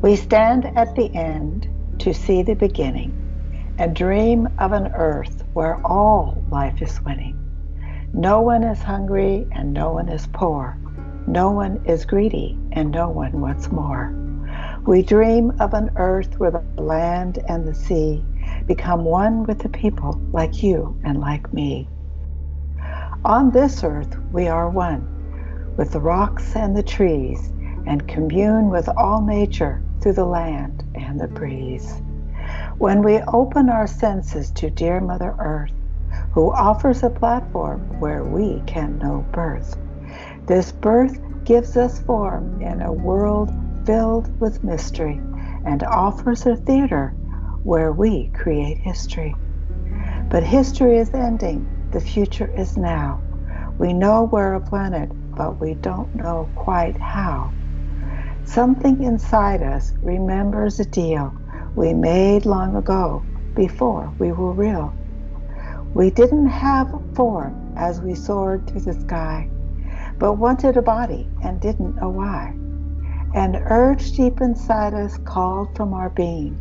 We stand at the end to see the beginning and dream of an earth where all life is winning. No one is hungry and no one is poor. No one is greedy and no one wants more. We dream of an earth where the land and the sea become one with the people like you and like me. On this earth we are one with the rocks and the trees and commune with all nature through the land and the breeze. When we open our senses to dear Mother Earth, who offers a platform where we can know birth, this birth gives us form in a world filled with mystery and offers a theater where we create history. But history is ending, the future is now. We know we're a planet, but we don't know quite how. Something inside us remembers a deal we made long ago, before we were real. We didn't have form as we soared through the sky, but wanted a body and didn't know why. An urge deep inside us called from our being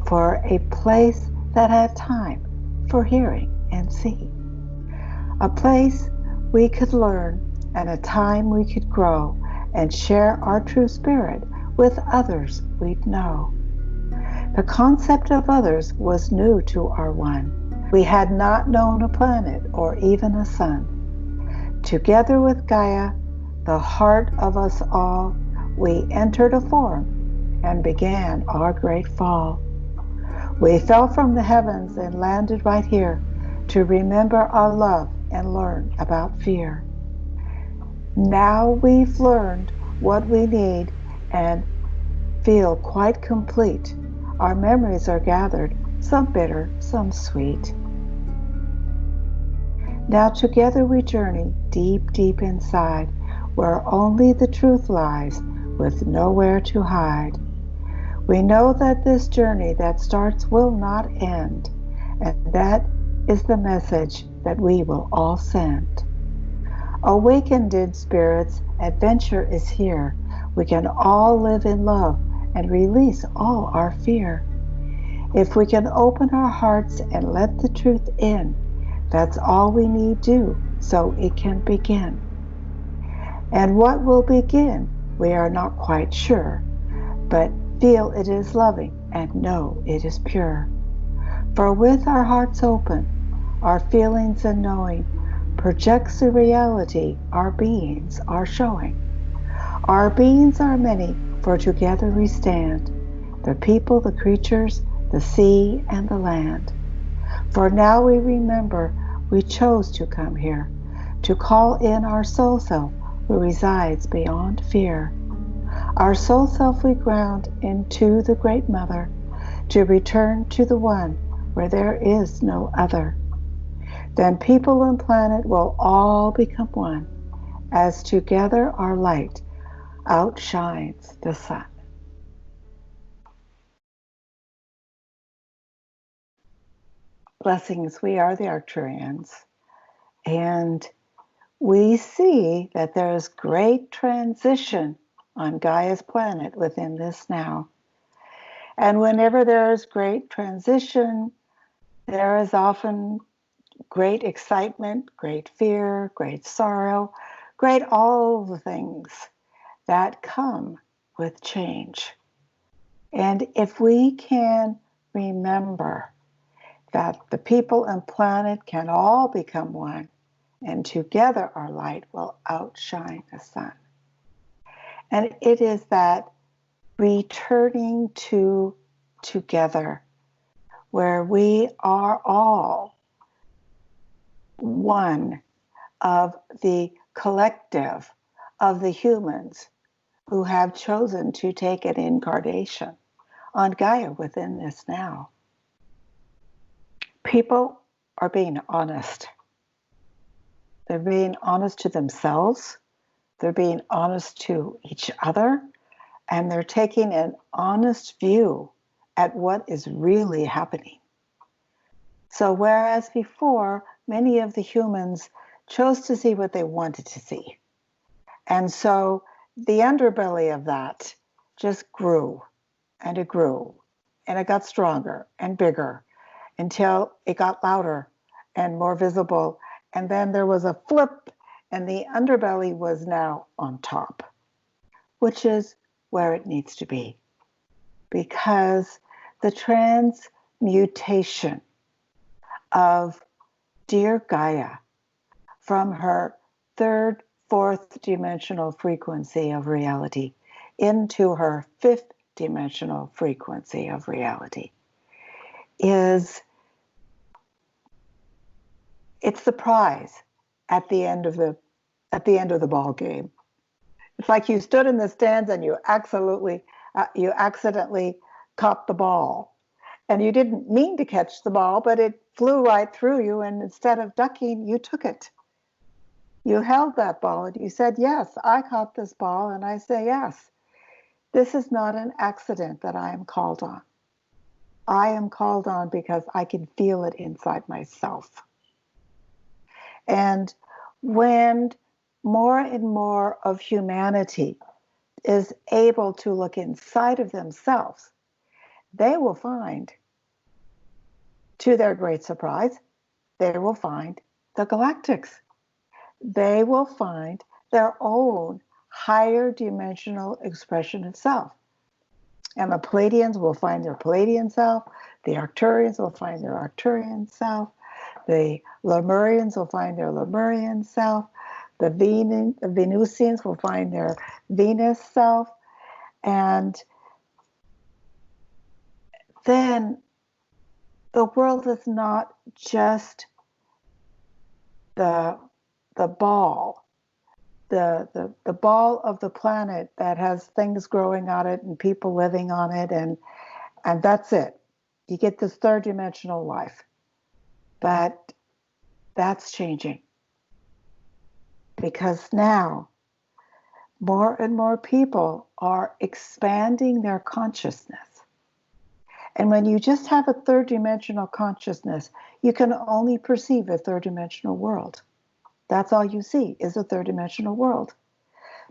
for a place that had time for hearing and seeing. A place we could learn and a time we could grow and share our true spirit with others we'd know. The concept of others was new to our one. We had not known a planet or even a sun. Together with Gaia, the heart of us all, we entered a form and began our great fall. We fell from the heavens and landed right here to remember our love and learn about fear. Now we've learned what we need and feel quite complete. Our memories are gathered, some bitter, some sweet. Now together we journey deep, deep inside, where only the truth lies, with nowhere to hide. We know that this journey that starts will not end, and that is the message that we will all send. Awakened in spirits, adventure is here. We can all live in love and release all our fear. If we can open our hearts and let the truth in, that's all we need do so it can begin. And what will begin, we are not quite sure, but feel it is loving and know it is pure. For with our hearts open, our feelings and knowing projects the reality our beings are showing. Our beings are many, for together we stand, the people, the creatures, the sea, and the land. For now we remember we chose to come here, to call in our soul self who resides beyond fear. Our soul self we ground into the Great Mother, to return to the one where there is no other. Then people and planet will all become one, as together our light outshines the sun. Blessings, we are the Arcturians, and we see that there is great transition on Gaia's planet within this now. And whenever there is great transition, there is often great excitement, great fear, great sorrow, great all the things that come with change. And if we can remember that the people and planet can all become one, and together our light will outshine the sun. And it is that returning to together, where we are all one of the collective of the humans who have chosen to take an incarnation on Gaia within this now. People are being honest. They're being honest to themselves. They're being honest to each other. And they're taking an honest view at what is really happening. So whereas before, many of the humans chose to see what they wanted to see. And so the underbelly of that just grew. and it grew, and it got stronger and bigger until it got louder and more visible. And then there was a flip, and the underbelly was now on top, which is where it needs to be. Because the transmutation of dear Gaia from her third, fourth dimensional frequency of reality into her fifth dimensional frequency of reality it's the prize at the end of the ball game. It's like you stood in the stands and you accidentally caught the ball, and you didn't mean to catch the ball, but it flew right through you, and instead of ducking, you took it. You held that ball and you said, yes, I caught this ball, and I say yes. This is not an accident that I am called on. I am called on because I can feel it inside myself. And when more and more of humanity is able to look inside of themselves, they will find, to their great surprise, they will find the galactics. They will find their own higher dimensional expression of self. And the Pleiadians will find their Pleiadian self. The Arcturians will find their Arcturian self. The Lemurians will find their Lemurian self. The Venusians will find their Venus self. And then the world is not just the ball, the ball of the planet that has things growing on it and people living on it, and that's it. You get this third dimensional life. But that's changing, because now more and more people are expanding their consciousness. And when you just have a third dimensional consciousness, you can only perceive a third dimensional world. That's all you see is a third dimensional world.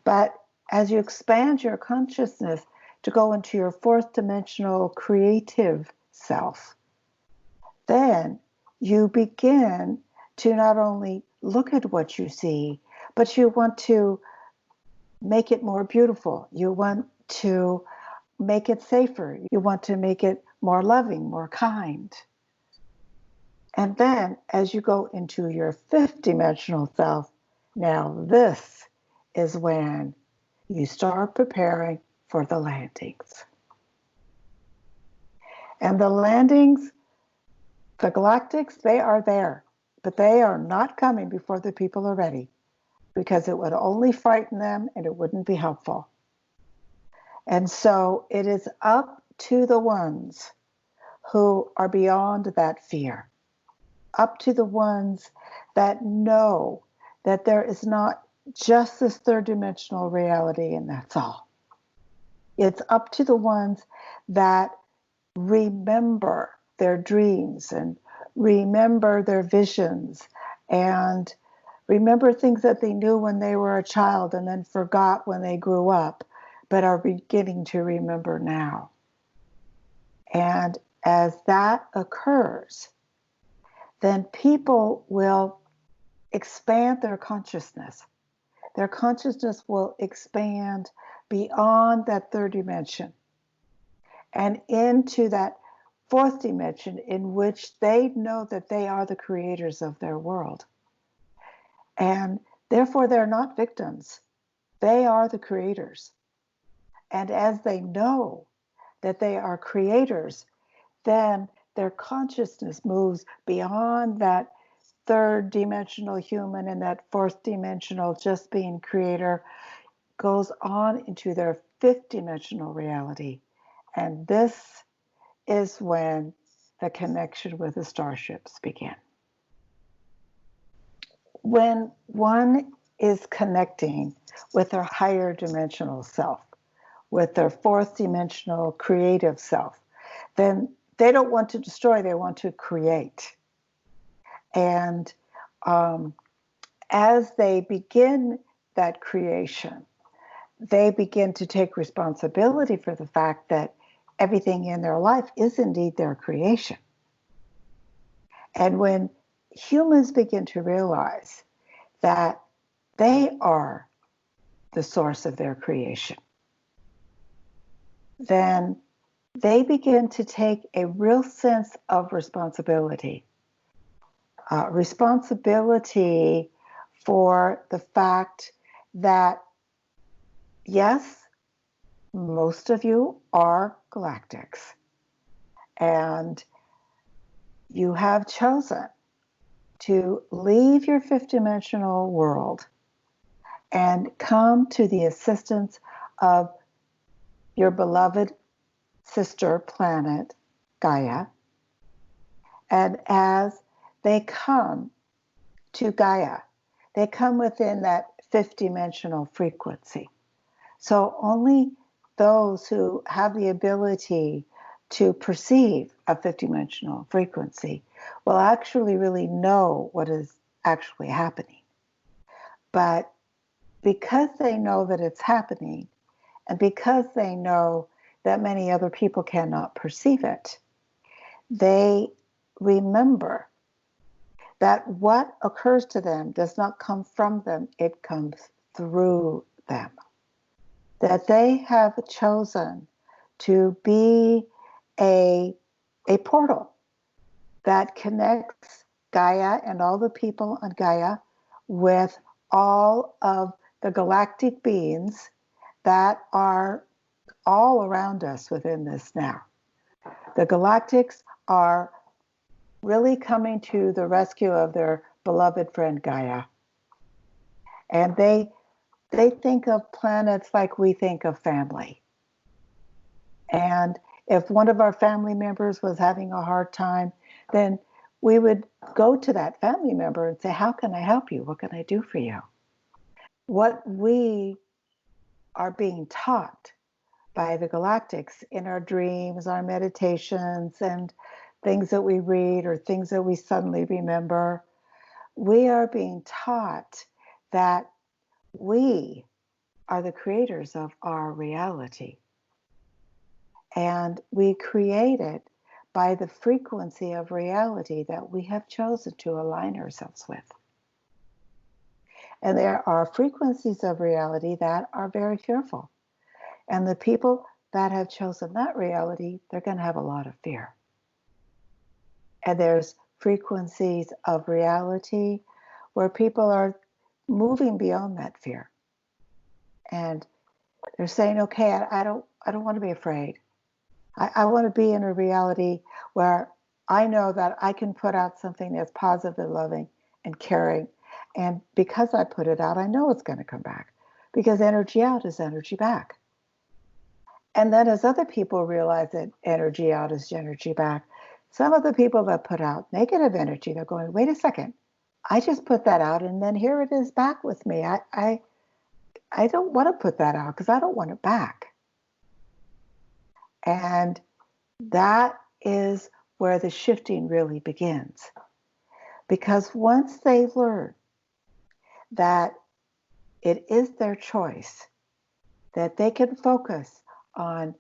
But as you expand your consciousness to go into your fourth dimensional creative self, then you begin to not only look at what you see, but you want to make it more beautiful. You want to make it safer. You want to make it more loving, more kind. And then as you go into your fifth dimensional self, now this is when you start preparing for the landings. And the landings, the galactics, they are there, but they are not coming before the people are ready, because it would only frighten them and it wouldn't be helpful. And so it is up to the ones who are beyond that fear, up to the ones that know that there is not just this third dimensional reality and that's all. It's up to the ones that remember their dreams and remember their visions and remember things that they knew when they were a child and then forgot when they grew up, but are beginning to remember now. And as that occurs, then people will expand their consciousness. Their consciousness will expand beyond that third dimension and into that fourth dimension in which they know that they are the creators of their world. And therefore, they're not victims. They are the creators. And as they know that they are creators, then their consciousness moves beyond that third dimensional human and that fourth dimensional just being creator, goes on into their fifth dimensional reality. And this is when the connection with the starships begin. When one is connecting with their higher dimensional self, with their fourth dimensional creative self, then they don't want to destroy, they want to create. And as they begin that creation, they begin to take responsibility for the fact that everything in their life is indeed their creation. And when humans begin to realize that they are the source of their creation, then they begin to take a real sense of responsibility. Responsibility for the fact that, yes, most of you are galactics, and you have chosen to leave your fifth-dimensional world and come to the assistance of your beloved sister planet, Gaia. And as they come to Gaia, they come within that fifth-dimensional frequency. So only those who have the ability to perceive a fifth-dimensional frequency will actually really know what is actually happening. But because they know that it's happening, and because they know that many other people cannot perceive it, they remember that what occurs to them does not come from them, it comes through them. That they have chosen to be a portal that connects Gaia and all the people on Gaia with all of the galactic beings that are all around us within this now. The galactics are really coming to the rescue of their beloved friend Gaia. And they think of planets like we think of family. And if one of our family members was having a hard time, then we would go to that family member and say, how can I help you? What can I do for you? What we are being taught by the galactics in our dreams, our meditations, and things that we read or things that we suddenly remember, we are being taught that we are the creators of our reality. And we create it by the frequency of reality that we have chosen to align ourselves with. And there are frequencies of reality that are very fearful. And the people that have chosen that reality, they're going to have a lot of fear. And there's frequencies of reality where people are moving beyond that fear. And they're saying, okay, I don't want to be afraid. I want to be in a reality where I know that I can put out something that's positive and loving and caring. And because I put it out, I know it's going to come back. Because energy out is energy back. And then as other people realize that energy out is energy back, some of the people that put out negative energy, they're going, wait a second, I just put that out and then here it is back with me. I don't want to put that out because I don't want it back. And that is where the shifting really begins. Because once they learn that it is their choice, that they can focus on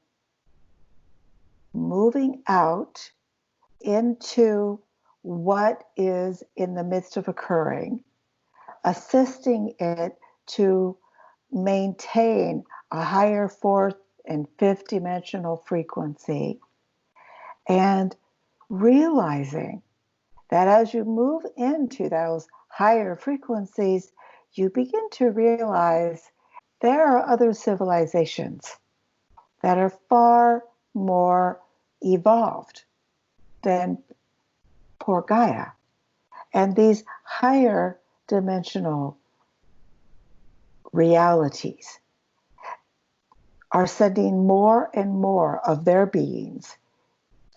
moving out into what is in the midst of occurring, assisting it to maintain a higher fourth and fifth dimensional frequency, and realizing that as you move into those higher frequencies, you begin to realize there are other civilizations that are far more evolved than poor Gaia. And these higher dimensional realities are sending more and more of their beings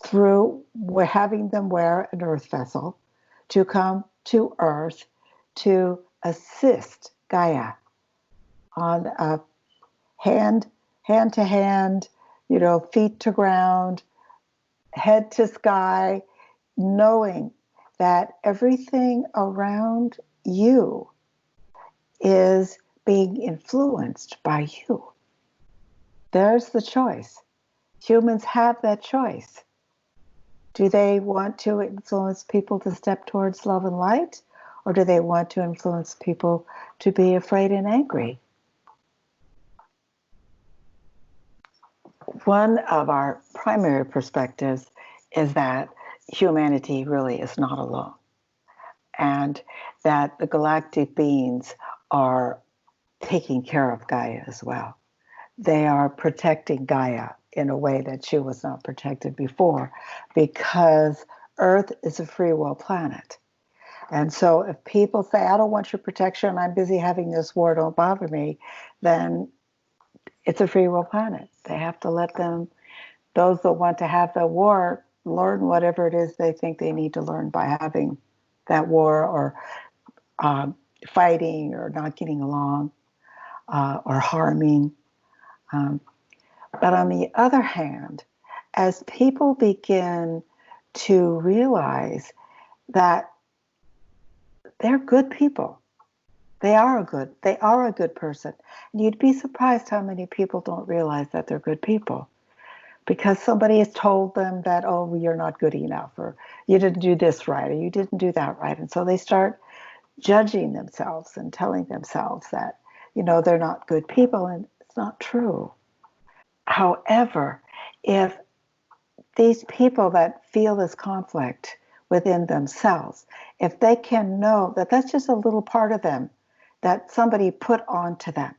through having them wear an earth vessel to come to Earth to assist Gaia on a hand to hand, feet to ground, head to sky, knowing that everything around you is being influenced by you. There's the choice. Humans have that choice. Do they want to influence people to step towards love and light? Or do they want to influence people to be afraid and angry? One of our primary perspectives is that humanity really is not alone, and that the galactic beings are taking care of Gaia as well. They are protecting Gaia in a way that she was not protected before, because Earth is a free will planet. And so if people say, I don't want your protection, I'm busy having this war, don't bother me, then it's a free will planet. They have to let them, those that want to have the war, learn whatever it is they think they need to learn by having that war, or fighting, or not getting along, or harming. But on the other hand, as people begin to realize that they're good people, they are a good person. And you'd be surprised how many people don't realize that they're good people, because somebody has told them that, oh, you're not good enough, or you didn't do this right, or you didn't do that right. And so they start judging themselves and telling themselves that, they're not good people, and it's not true. However, if these people that feel this conflict within themselves, if they can know that that's just a little part of them that somebody put onto them,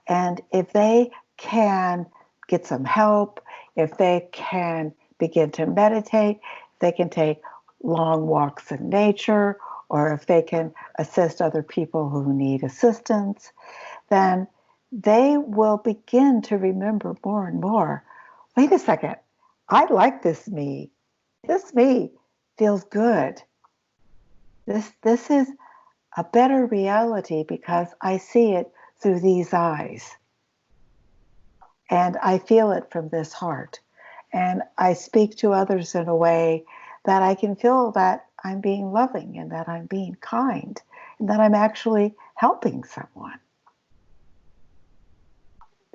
and if they can get some help, if they can begin to meditate, they can take long walks in nature, or if they can assist other people who need assistance, then they will begin to remember more and more, wait a second, I like this me. This me feels good. This is a better reality because I see it through these eyes. And I feel it from this heart. And I speak to others in a way that I can feel that I'm being loving, and that I'm being kind, and that I'm actually helping someone.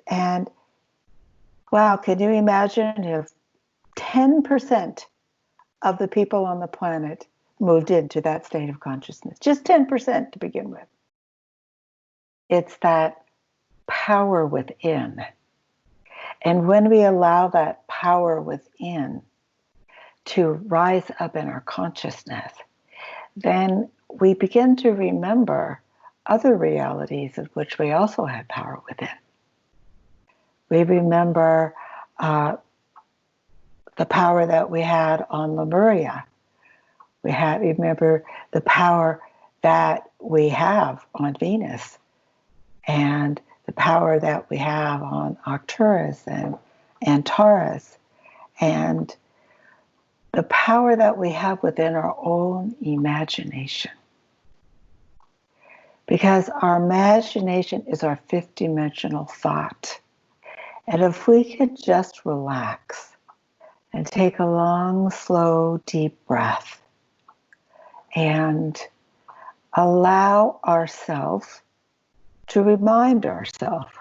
And wow, can you imagine if 10% of the people on the planet moved into that state of consciousness? Just 10% to begin with. It's that power within. And when we allow that power within to rise up in our consciousness, then we begin to remember other realities of which we also had power within. We remember the power that we had on Lemuria. We remember the power that we have on Venus, and the power that we have on Arcturus and Taurus, and the power that we have within our own imagination. Because our imagination is our fifth-dimensional thought. And if we could just relax and take a long, slow, deep breath and allow ourselves to remind ourselves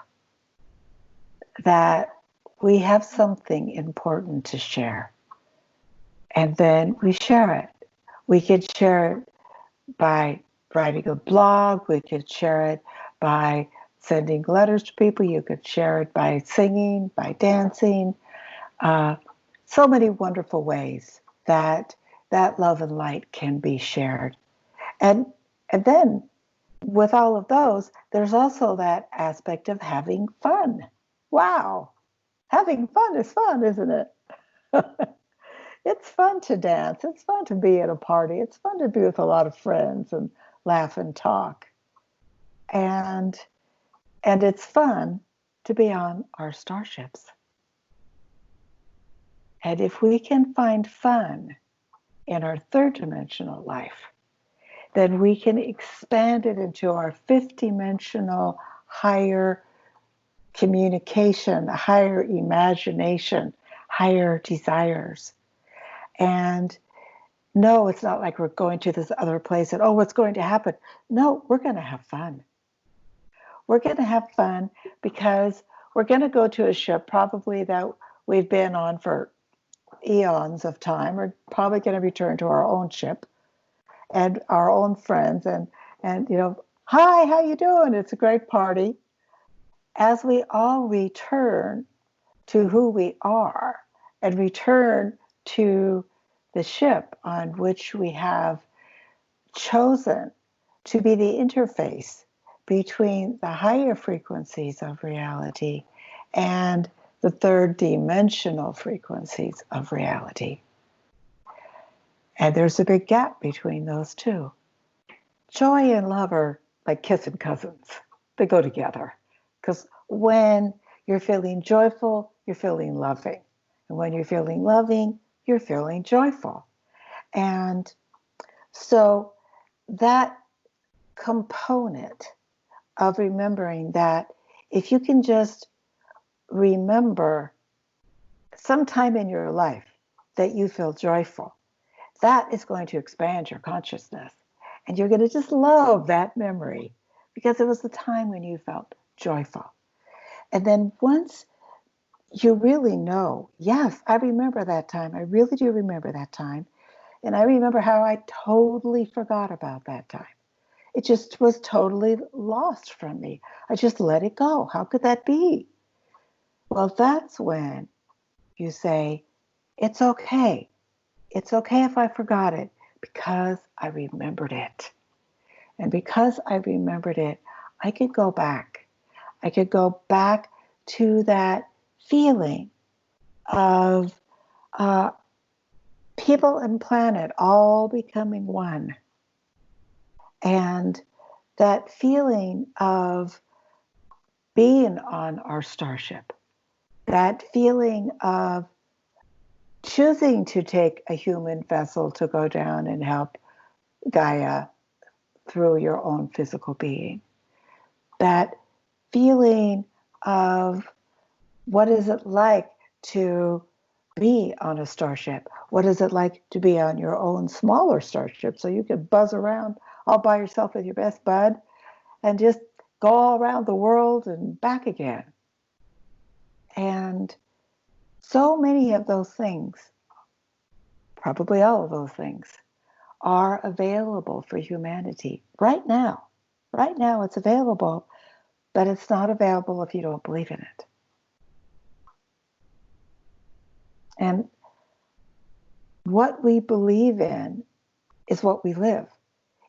that we have something important to share. And then we share it. We could share it by writing a blog. We could share it by sending letters to people. You could share it by singing, by dancing. So many wonderful ways that love and light can be shared. And then with all of those, there's also that aspect of having fun. Wow. Having fun is fun, isn't it? It's fun to dance. It's fun to be at a party. It's fun to be with a lot of friends and laugh and talk. And it's fun to be on our starships. And if we can find fun in our third-dimensional life, then we can expand it into our fifth-dimensional higher communication, higher imagination, higher desires. And no, it's not like we're going to this other place and, oh, what's going to happen? No, we're going to have fun. We're going to have fun because we're going to go to a ship probably that we've been on for eons of time. We're probably going to return to our own ship and our own friends, and hi, how you doing? It's a great party. As we all return to who we are and return to the ship on which we have chosen to be the interface between the higher frequencies of reality and the third dimensional frequencies of reality. And there's a big gap between those two. Joy and love are like kissing cousins. They go together. Because when you're feeling joyful, you're feeling loving. And when you're feeling loving, you're feeling joyful. And so that component of remembering that, if you can just remember sometime in your life that you feel joyful, that is going to expand your consciousness. And you're going to just love that memory because it was the time when you felt joyful. And then once you really know, yes, I remember that time. I really do remember that time. And I remember how I totally forgot about that time. It just was totally lost from me. I just let it go. How could that be? Well, that's when you say, it's okay. It's okay if I forgot it because I remembered it. And because I remembered it, I could go back. I could go back to that feeling of people and planet all becoming one. And that feeling of being on our starship, that feeling of choosing to take a human vessel to go down and help Gaia through your own physical being, that feeling of what is it like to be on a starship? What is it like to be on your own smaller starship so you can buzz around all by yourself with your best bud and just go all around the world and back again? And so many of those things, probably all of those things, are available for humanity right now. Right now it's available, but it's not available if you don't believe in it. And what we believe in is what we live.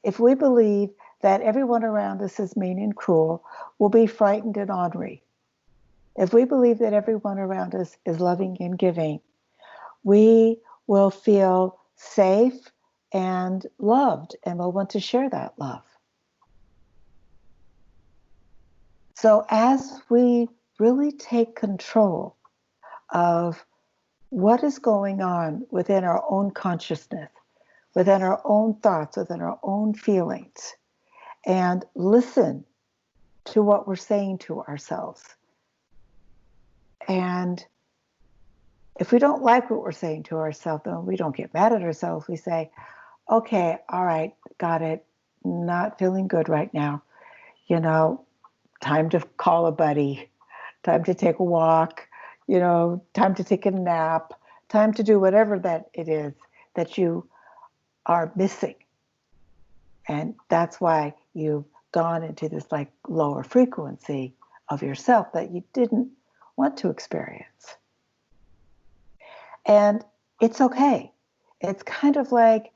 If we believe that everyone around us is mean and cruel, we'll be frightened and ornery. If we believe that everyone around us is loving and giving, we will feel safe and loved, and we'll want to share that love. So as we really take control of what is going on within our own consciousness, within our own thoughts, within our own feelings, and listen to what we're saying to ourselves. And if we don't like what we're saying to ourselves, then we don't get mad at ourselves. We say, okay, all right, got it. Not feeling good right now. Time to call a buddy, time to take a walk, time to take a nap, time to do whatever that it is that you are missing. And that's why you've gone into this like lower frequency of yourself that you didn't want to experience. And it's okay. It's kind of like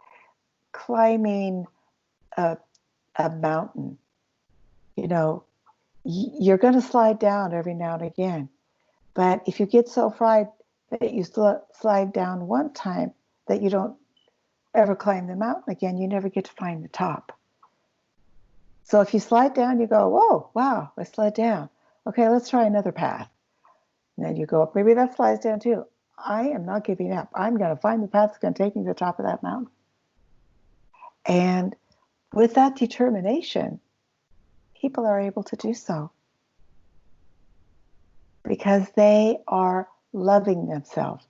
climbing a mountain. You're going to slide down every now and again. But if you get so fried that you slide down one time that you don't ever climb the mountain again, you never get to find the top. So if you slide down, you go, whoa, wow, I slid down. Okay, let's try another path. And then you go up, maybe that slides down too. I am not giving up. I'm going to find the path that's going to take me to the top of that mountain. And with that determination, people are able to do so because they are loving themselves.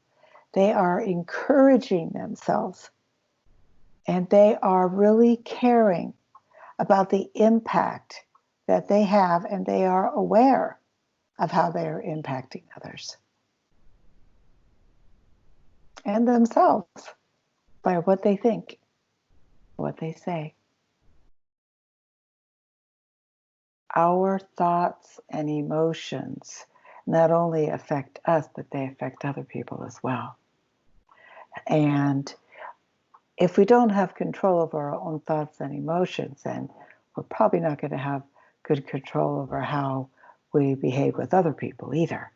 They are encouraging themselves. And they are really caring about the impact that they have, and they are aware of how they are impacting others. and themselves by what they think, what they say. Our thoughts and emotions not only affect us, but they affect other people as well. And if we don't have control over our own thoughts and emotions, then we're probably not going to have good control over how we behave with other people either.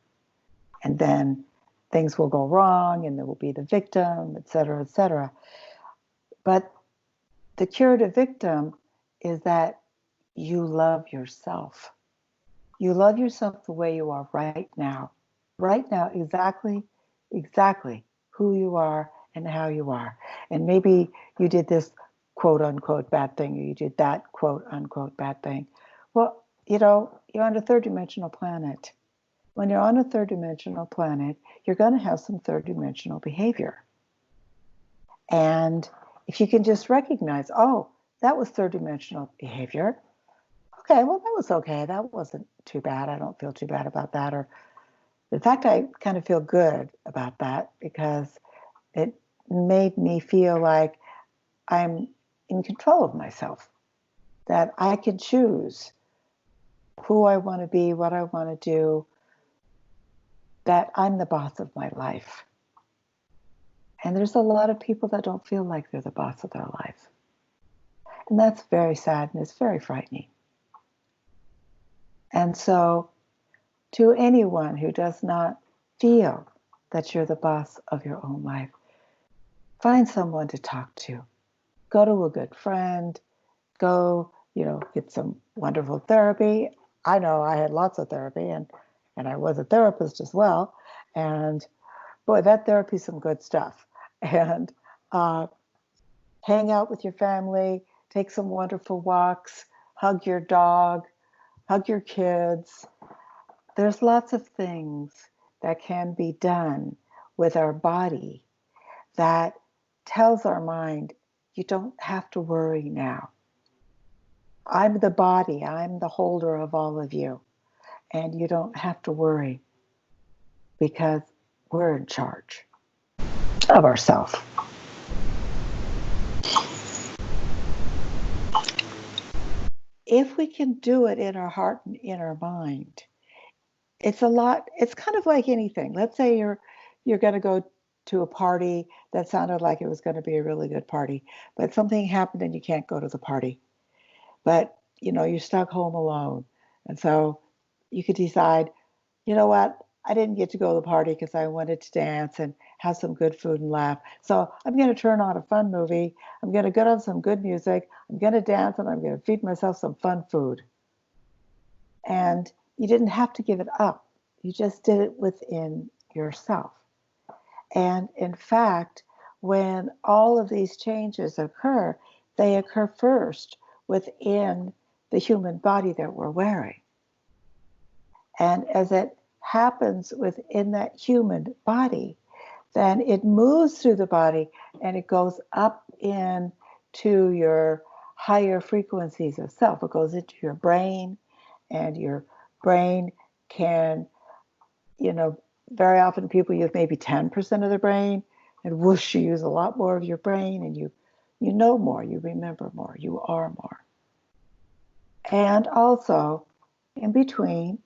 And then things will go wrong and there will be the victim, et cetera, et cetera. But the cure to victim is that you love yourself. You love yourself the way you are right now, exactly who you are and how you are. And maybe you did this quote unquote bad thing, or you did that quote unquote bad thing. Well, you're on a third dimensional planet. When you're on a third dimensional planet, you're going to have some third dimensional behavior. And if you can just recognize, oh, that was third dimensional behavior. Okay, well, that was okay. That wasn't too bad. I don't feel too bad about that. Or, in fact, I kind of feel good about that because it made me feel like I'm in control of myself, that I can choose who I want to be, what I want to do, that I'm the boss of my life. And there's a lot of people that don't feel like they're the boss of their life. And that's very sad and it's very frightening. And so, to anyone who does not feel that you're the boss of your own life, find someone to talk to. Go to a good friend. Go, get some wonderful therapy. I know I had lots of therapy and I was a therapist as well. And boy, that therapy's some good stuff. And hang out with your family, take some wonderful walks, hug your dog, hug your kids. There's lots of things that can be done with our body that tells our mind, you don't have to worry now. I'm the body, I'm the holder of all of you, and you don't have to worry because we're in charge of ourselves. If we can do it in our heart and in our mind, it's kind of like anything. Let's say you're going to go to a party that sounded like it was going to be a really good party, but something happened and you can't go to the party. But, you're stuck home alone. And so you could decide, you know what? I didn't get to go to the party because I wanted to dance and have some good food and laugh. So I'm going to turn on a fun movie. I'm going to get on some good music. I'm going to dance and I'm going to feed myself some fun food. And you didn't have to give it up. You just did it within yourself. And in fact, when all of these changes occur, they occur first within the human body that we're wearing. And as it happens within that human body, then it moves through the body and it goes up into your higher frequencies of self. It goes into your brain, and your brain can, very often people use maybe 10% of their brain, and whoosh, you use a lot more of your brain, and you know more, you remember more, you are more. And also, in between,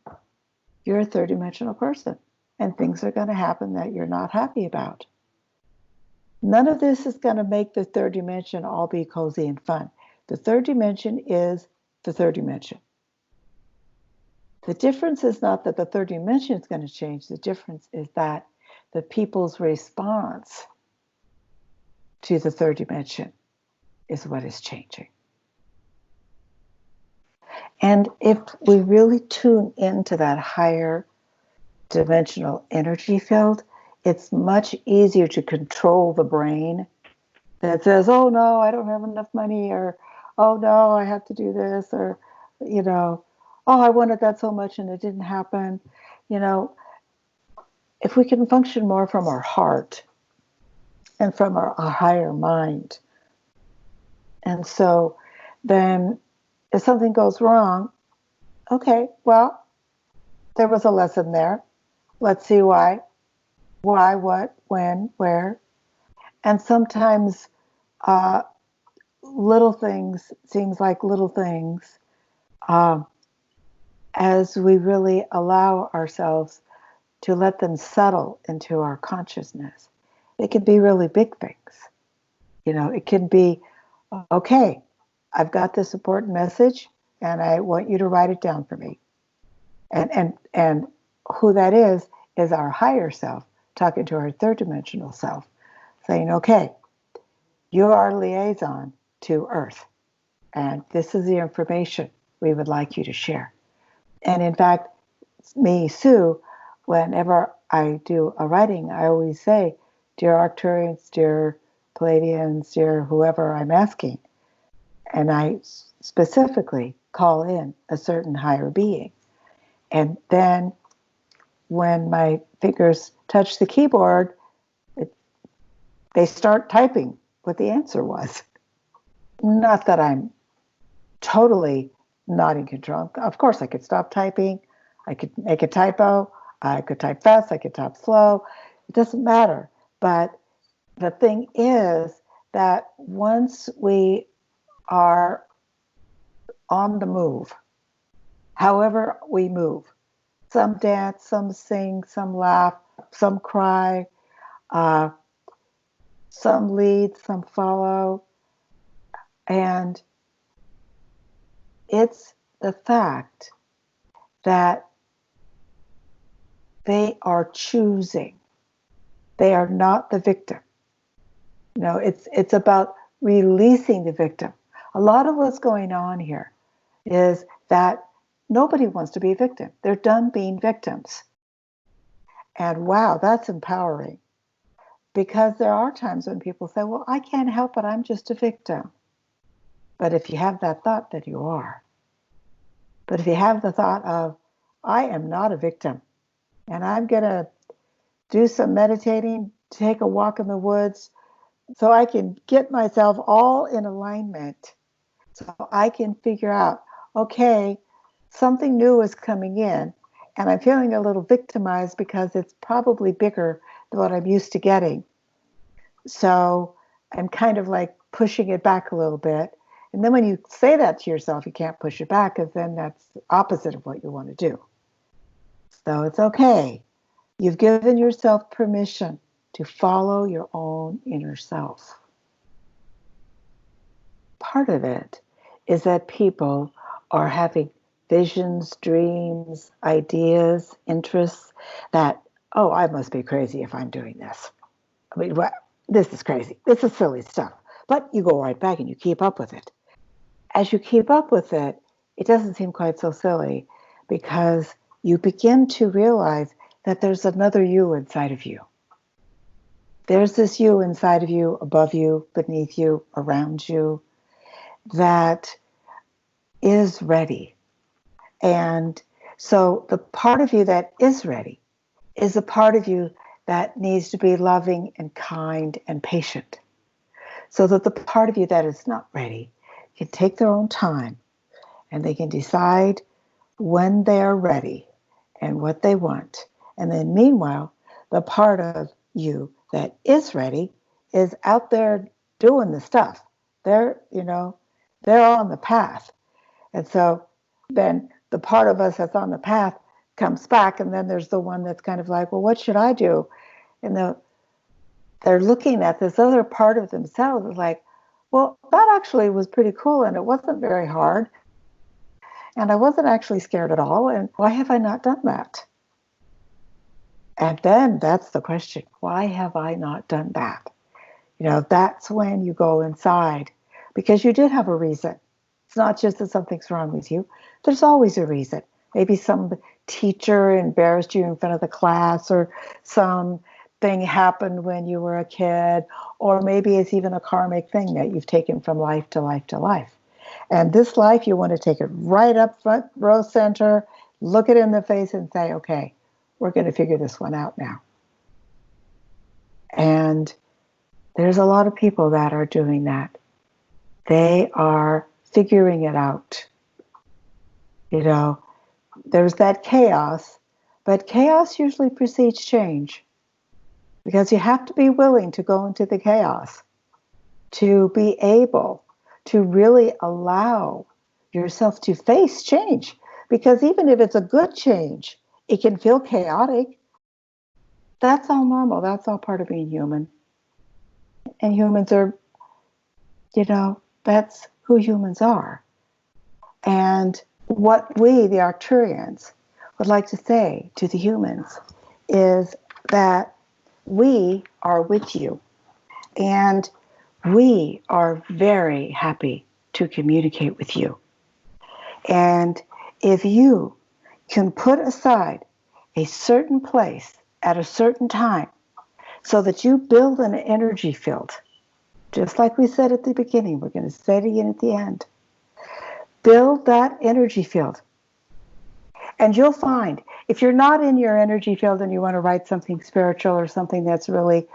you're a third dimensional person, and things are going to happen that you're not happy about. None of this is going to make the third dimension all be cozy and fun. The third dimension is the third dimension. The difference is not that the third dimension is going to change. The difference is that the people's response to the third dimension is what is changing. And if we really tune into that higher dimensional energy field, it's much easier to control the brain that says, oh no, I don't have enough money, or oh no, I have to do this, or, oh, I wanted that so much and it didn't happen. If we can function more from our heart and from our higher mind. And so then if something goes wrong, okay, well, there was a lesson there. Let's see why, what, when, where, And sometimes uh, little things seems like little things as we really allow ourselves to let them settle into our consciousness. It can be really big things. It can be, okay, I've got this important message and I want you to write it down for me. And who that is our higher self talking to our third dimensional self, saying, okay, you're our liaison to Earth, and this is the information we would like you to share. And in fact, me, Sue, whenever I do a writing, I always say, dear Arcturians, dear Palladians, dear whoever I'm asking, and I specifically call in a certain higher being. And then when my fingers touch the keyboard, they start typing what the answer was. Not that I'm totally not in control. Of course, I could stop typing. I could make a typo. I could type fast. I could type slow. It doesn't matter. But the thing is that once we are on the move, however we move, some dance, some sing, some laugh, some cry, some lead, some follow. And it's the fact that they are choosing. They are not the victim. It's about releasing the victim. A lot of what's going on here is that nobody wants to be a victim. They're done being victims. And wow, that's empowering. Because there are times when people say, well, I can't help it, I'm just a victim. But if you have that thought, then you are. But if you have the thought of, I am not a victim, and I'm going to do some meditating, take a walk in the woods, so I can get myself all in alignment, so I can figure out, okay, something new is coming in, and I'm feeling a little victimized because it's probably bigger than what I'm used to getting. So I'm kind of like pushing it back a little bit. And then when you say that to yourself, you can't push it back, because then that's the opposite of what you want to do. So it's okay. You've given yourself permission to follow your own inner self. Part of it is that people are having visions, dreams, ideas, interests that, oh, I must be crazy if I'm doing this. I mean, this is crazy. This is silly stuff. But you go right back and you keep up with it. As you keep up with it, it doesn't seem quite so silly, because you begin to realize that there's another you inside of you. There's this you inside of you, above you, beneath you, around you, that is ready. And so the part of you that is ready is the part of you that needs to be loving and kind and patient. So that the part of you that is not ready can take their own time, and they can decide when they are ready and what they want. And then meanwhile, the part of you that is ready is out there doing the stuff. They're on the path. And so then the part of us that's on the path comes back, and then there's the one that's kind of like, well, what should I do? And they're looking at this other part of themselves like, well, that actually was pretty cool, and it wasn't very hard. And I wasn't actually scared at all. And why have I not done that? And then that's the question. Why have I not done that? That's when you go inside, because you did have a reason. It's not just that something's wrong with you. There's always a reason. Maybe some teacher embarrassed you in front of the class, or something happened when you were a kid, or maybe it's even a karmic thing that you've taken from life to life to life. And this life, you want to take it right up front, row center, look it in the face and say, okay, we're going to figure this one out now. And there's a lot of people that are doing that. They are figuring it out. There's that chaos, but chaos usually precedes change. because you have to be willing to go into the chaos to be able to really allow yourself to face change. Because even if it's a good change, it can feel chaotic. That's all normal. That's all part of being human. And humans are, that's who humans are. And what we, the Arcturians, would like to say to the humans is that we are with you. And we are very happy to communicate with you. And if you can put aside a certain place at a certain time so that you build an energy field, just like we said at the beginning, we're going to say it again at the end. Build that energy field. And you'll find, if you're not in your energy field and you want to write something spiritual or something that's really,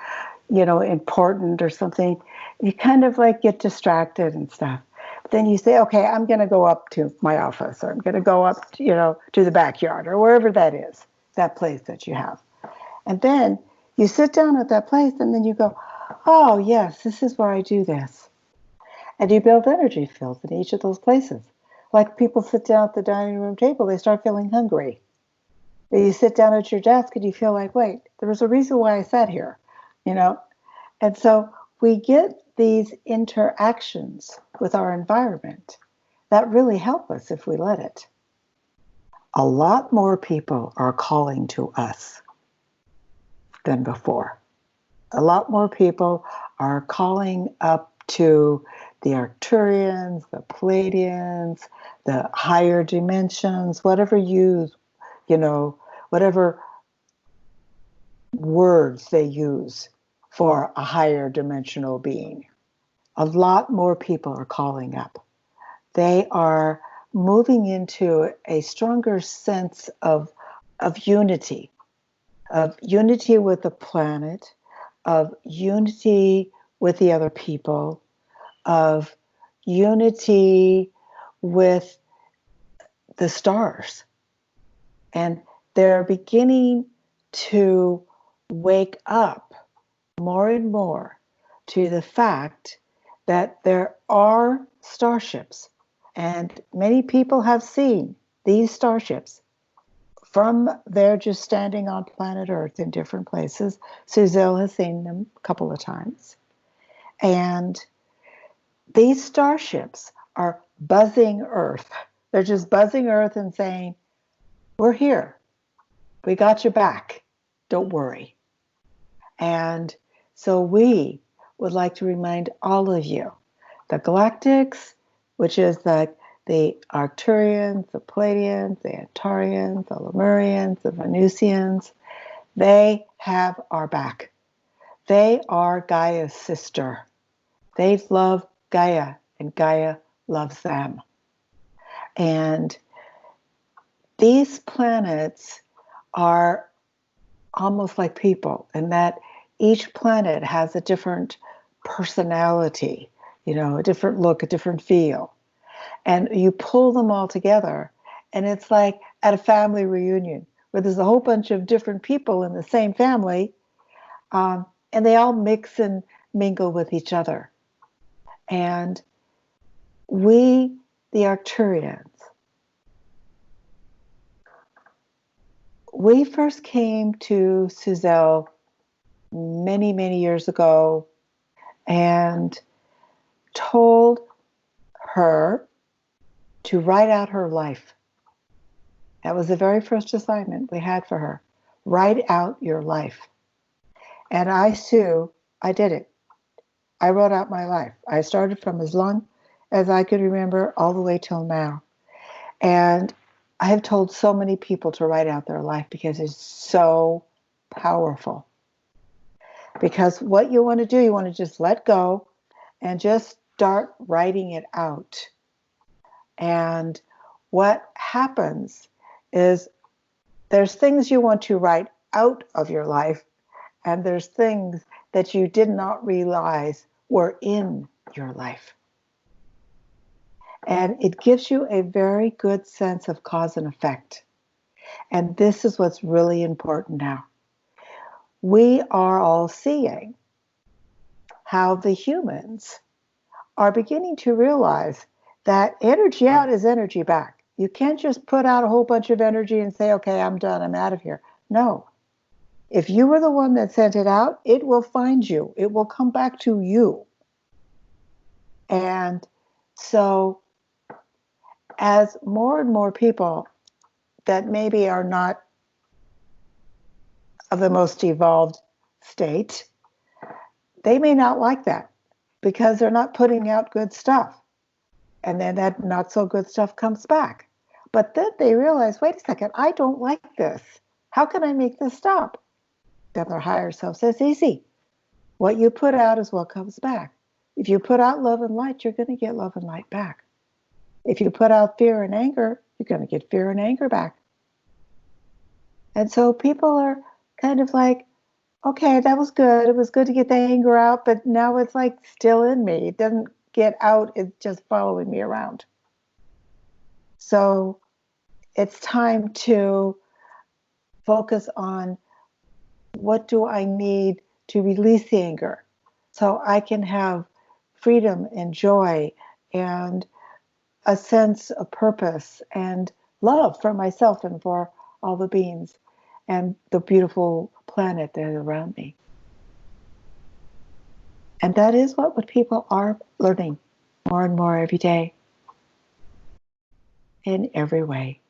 important or something, you kind of like get distracted and stuff. But then you say, okay, I'm going to go up to my office, or I'm going to go up, to the backyard, or wherever that is, that place that you have. And then you sit down at that place and then you go, oh, yes, this is where I do this. And you build energy fields in each of those places. Like people sit down at the dining room table, they start feeling hungry. You sit down at your desk and you feel like, wait, there was a reason why I sat here, And so we get these interactions with our environment that really help us if we let it. A lot more people are calling to us than before. A lot more people are calling up to the Arcturians, the Pleiadians, the higher dimensions, whatever whatever words they use for a higher dimensional being. A lot more people are calling up. They are moving into a stronger sense of unity with the planet, of unity with the other people, of unity with the stars. And they're beginning to wake up more and more to the fact that there are starships. And many people have seen these starships from they're just standing on planet Earth in different places. Suzanne has seen them a couple of times. And these starships are buzzing Earth. They're just buzzing Earth and saying, we're here. We got your back. Don't worry. And so we would like to remind all of you, the Galactics, which is like the Arcturians, the Pleiadians, the Antareans, the Lemurians, the Venusians, they have our back. They are Gaia's sister. They love Gaia, and Gaia loves them. And these planets are almost like people in that each planet has a different personality, a different look, a different feel. And you pull them all together, and it's like at a family reunion where there's a whole bunch of different people in the same family, and they all mix and mingle with each other. And we, the Arcturians, we first came to Suzanne many, many years ago and told her to write out her life. That was the very first assignment we had for her. Write out your life. And I, Sue, I did it. I wrote out my life. I started from as long as I could remember all the way till now. And I have told so many people to write out their life because it's so powerful. Because what you want to do, you want to just let go and just start writing it out. And what happens is there's things you want to write out of your life, and there's things that you did not realize were in your life. And it gives you a very good sense of cause and effect. And this is what's really important now. we are all seeing how the humans are beginning to realize that energy out is energy back. You can't just put out a whole bunch of energy and say, okay, I'm done, I'm out of here. No. If you were the one that sent it out, it will find you. It will come back to you. And so as more and more people that maybe are not of the most evolved state, they may not like that because they're not putting out good stuff. And then that not so good stuff comes back. But then they realize, wait a second, I don't like this. How can I make this stop? Then their higher self says, easy. What you put out is what comes back. If you put out love and light, you're going to get love and light back. If you put out fear and anger, you're going to get fear and anger back. And so people are kind of like, okay, that was good. It was good to get the anger out, but now it's like still in me. It doesn't get out. It's just following me around. So it's time to focus on what do I need to release the anger so I can have freedom and joy and a sense of purpose and love for myself and for all the beings and the beautiful planet that is around me. And that is what people are learning more and more every day in every way.